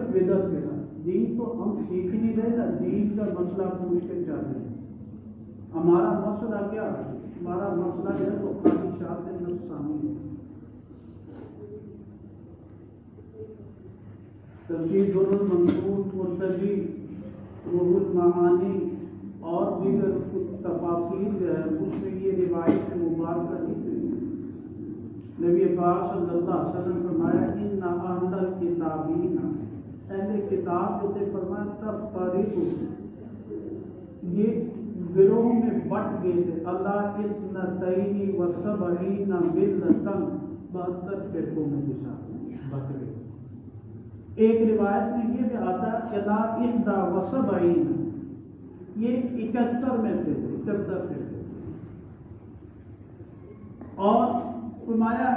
صرف بدعت کے ساتھ دین تو ہم سیکھ نہیں رہے نا، دین کا مسئلہ پوچھ کے چاہ رہے ہیں. ہمارا مسئلہ کیا ہے؟ ہمارا مسئلہ ہے تو خواہشات نفسانی ہے. تفسیر در المنصور، مرتضی، روح المعانی اور دیگر تفاسیر جو ہے اس میں یہ روایت مبارکہ لکھی ہے. نبی پاک صلی اللہ علیہ وسلم فرمایا ان اہل الکتابین، اہل کتاب جو تھے فرمایا تفترق، یہ گروہ میں بٹ گئے تھے. اللہ اثنتین و سبعین ملۃ، 72 فرقوں میں بٹ گئے. ایک روایت میں یہ بھی آتا ہے اللہ 71، یہ 71 میں تھے، 71 فرقے. اور فرمایا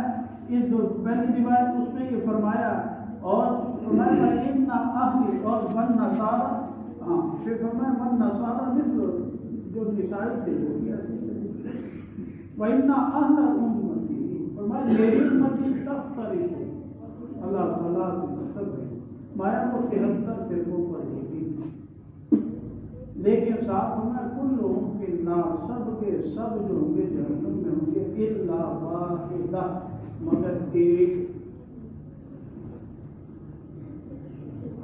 اس جو پہلی روایت اس میں یہ فرمایا، اور فرمایا ان اہل اور من نصارى، پھر فرمایا من نصارى مثل جو عیسائی تھے وہ بھی ایسے. وَإِنَّ أَهْلَ أُمَّتِي، فرمایا میری امتی تفترق، اللہ تعالیٰ سب مایا وہ 73 فرقوں پر ہوگی. لیکن ساتھ فرمایا کلہم فی النار، سب کے سب جو ہوں گے جہنم میں ہوں گے، الا واحدہ، مگر ایک.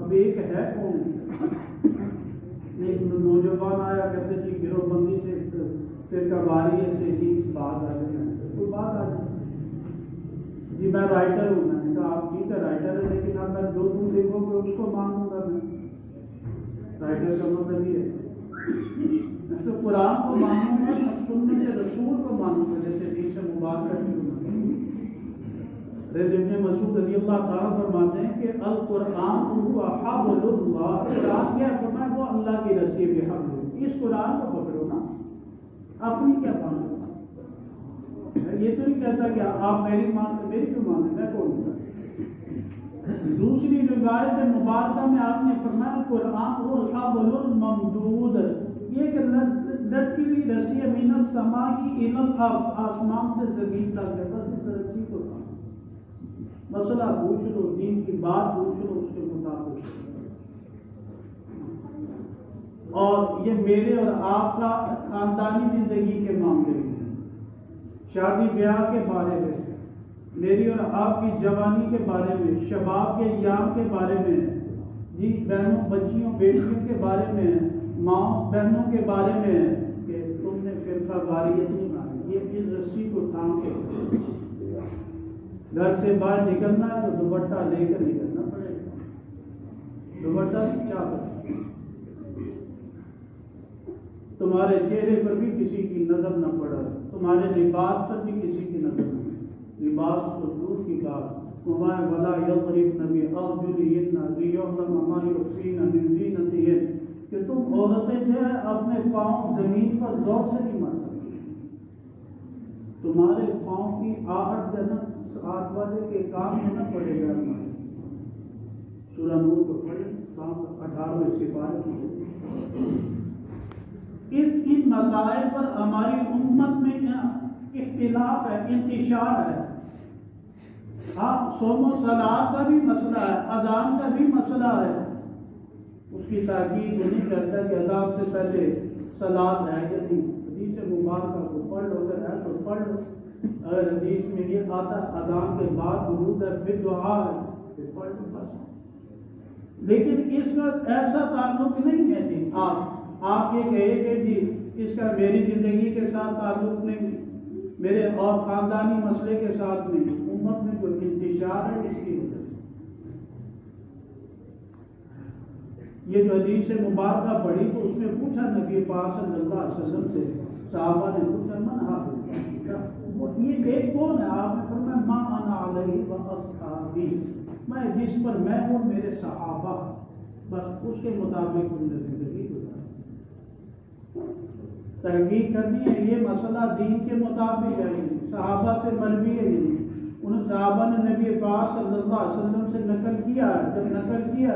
اب ایک ہے کون؟ ایک نوجوان آیا کہتے جی گروہ بندی سے فرقہ واریت سے ہی بات آ جائے، کوئی بات آ جائے جی میں رائٹر ہوں. میں نے کہا آپ ٹھیک ہے رائٹر ہے، لیکن اب میں جو تم دیکھو گے اس کو مانوں گا. میں رائٹر کا مطلب یہ ہے میں تو قرآن کو مانوں گا، سنت رسول کو مانوں گا. جیسے حدیث مبارکہ کی ابن مسعود رضی اللہ تعالیٰ فرماتے ہیں کہ القرآن هو حبل اللہ، قرآن کیا فرمایا وہ اللہ کی رسی ہے. حبل، اس قرآن کو پکڑو نا، اپنی کیا مانو. یہ تو نہیں کہتا کہ آپ میری مانتے، میری کیوں مانتے، میں کون ہوں. دوسری روایت مبارکہ میں آپ نے فرمایا قرآن وہ الحبل الممدود، یہ کہ لٹکی ہوئی رسی ہے، من السماء الی الارض، آسمان سے زمین تک ہے. بس اس رسی کو مسئلہ پوچھ لو، دین کی بات پوچھ لو، اس کے مطابق. اور یہ میرے اور آپ کا خاندانی زندگی کے معاملے میں، شادی بیاہ کے بارے میں، میری اور آپ کی جوانی کے بارے میں، شباب کے ایام کے بارے میں، جی بہنوں بچیوں بیٹیوں کے بارے میں، ماں بہنوں کے بارے میں، کہ تم نے فرقہ واریت نہیں مانی. یہ اس رسی کو تھام کے گھر سے باہر نکلنا ہے تو دوپٹہ لے کر نکلنا پڑے گا. دوپٹہ چاہتا تمہارے چہرے پر بھی کسی کی نظر نہ پڑے، تمہارے لباس پر بھی کسی کی نظر نہ پڑے. لباس تو دور کی بات، تمہارے ولا یضربن بارجلہن لیعلم ما یخفین من زینتہن، کہ تم عورتیں جو ہے اپنے پاؤں زمین پر زور سے نہیں مار سکتی. تمہارے پاؤں کی آہٹ جنت آٹھ والے کے کام میں نہ پڑے گا. سورہ نور کو پڑھیں، 18ویں سپارے کی. ان مسائل پر ہماری امت میں اختلاف ہے، انتشار ہے. ہاں صوم و صلاۃ کا بھی مسئلہ ہے، اذان کا بھی مسئلہ ہے. اس کی تاکید نہیں کرتا کہ اذان سے پہلے صلاۃ ہے یا نہیں. حدیث مبارکہ کو پڑھ لو، اگر ہے تو پڑھ لو. اگر حدیث میں یہ آتا اذان کے بعد درود ہے پھر دعا ہے پھر پڑھ لو بس. لیکن اس کا ایسا تعلق نہیں ہے جی آپ یہ کہے کہ جی اس کا میری زندگی کے ساتھ تعلق نہیں، میرے اور خاندانی مسئلے کے ساتھ نہیں. امت میں کوئی انتشار ہے اس کی وجہ سے. یہ جو حدیث مبارکہ پڑھی تو اس میں پوچھا نبی پاک صلی اللہ علیہ وسلم سے، صحابہ نے پوچھا من حاضر، یہ ایک کون ہے؟ آپ نے فرمایا ما انا علیہ واصحابی، میں جس پر میں ہوں میرے صحابہ، بس اس کے مطابق ان کی زندگی گزاری. تحقیق کرنی ہے یہ مسئلہ دین کے مطابق ہے، صحابہ سے مروی ہے. ان صحابہ نے نبی پاک صلی اللہ علیہ وسلم سے نقل کیا، جب نقل کیا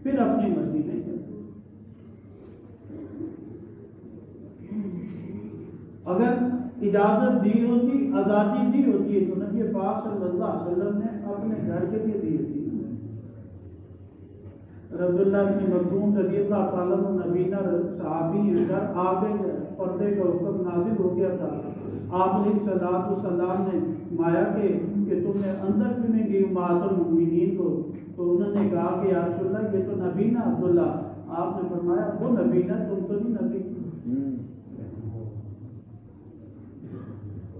پھر اپنی مرضی نہیں کرتے. اگر اجازت دی ہوتی، آزادی دی ہوتی ہے تو نبی پاک صلی اللہ علیہ وسلم نے اپنے گھر کے لیے دی ہوتی. عبداللہ بن مخزوم رضی اللہ تعالیٰ عنہ نبینا صحابی ہیں، در آگے پردے کا حکم نازل ہو گیا تھا. آپ علیہ الصلوۃ والسلام نے مایا کہ تم نے اندر کیوں نہیں گئی امہات المؤمنین کو؟ تو انہوں نے کہا کہ یا رسول اللہ یہ تو نبینا عبداللہ. آپ نے فرمایا وہ نبینا، تم تو نہیں نبی.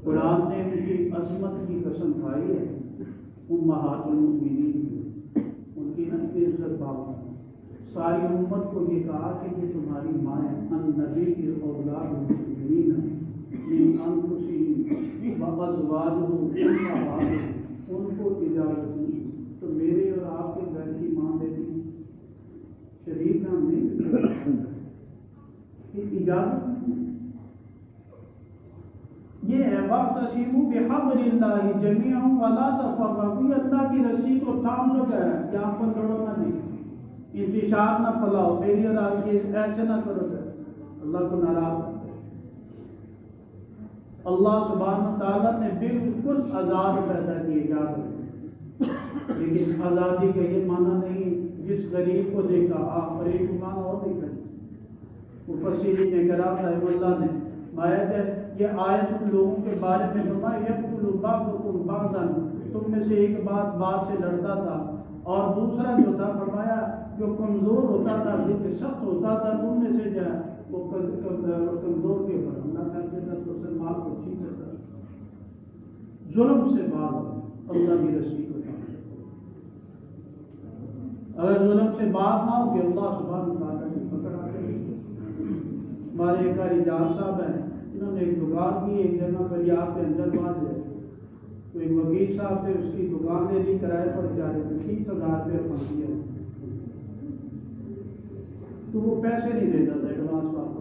قرآن نے ان کی عظمت کی قسم کھائی ہے، امہات المؤمنین کی، ان کی عزت باب. ساری امت کو یہ کہا کہ یہ تمہاری ماں ہے، ان نبی کی اولاد المؤمنین ہیں، من انفسہم وازواجہم امہاتہم، ان کو اجازت دی. تو میرے اور آپ کے گھر کی ماں بیٹی شریف نام نہیں، اجازت یہ ہے. وَاعْتَصِمُوا بِحَبْلِ اللَّهِ جَمِيعًا وَلَا تَفَرَّقُوا. اللہ کی رسی کو تھام لو گیا، یہاں پر لڑو نہ نہیں، انتشار نہ پھیلاؤ، میری اور آپ کی ایسے نہ کرو گے، اللہ کو ناراض کرتے. اللہ سبحانہ تعالیٰ نے بالکل آزاد پیدا کیے، یاد رکھیں، لیکن آزادی کا یہ معنی نہیں جس غریب کو دیکھا آپ اور ایک معنی اور دیکھا. مفسرین کرام رحمہ اللہ نے آیت ہے، یہ آیت لوگوں کے بارے میں فرمایا یقتل بعضکم بعضا، تم میں سے ایک بات سے لڑتا تھا اور دوسرا جو تھا فرمایا جو کمزور ہوتا تھا، جو سخت ہوتا تھا، تم میں سے جو ہے وہ کمزور کے اوپر حملہ کر دیتا تو اسے مال کو چھین لیتا. ظلم سے باز اللہ کی رسی کو تھام. اگر ظلم سے باز نہ ہو کہ اللہ سبحانہ تعالیٰ کی پکڑ آ گئی. ہمارے ایک جار صاحب ہیں، انہوں نے ایک دکان کی ایک جگہ پر یہاں پہ اندر باز ہے، تو ایک وکیل صاحب سے اس کی دکان لے لی، کرائے پر جا رہے تھے، 30,000 روپے پھنسی ہے. تو وہ پیسے نہیں دیتا تھا ایڈوانس.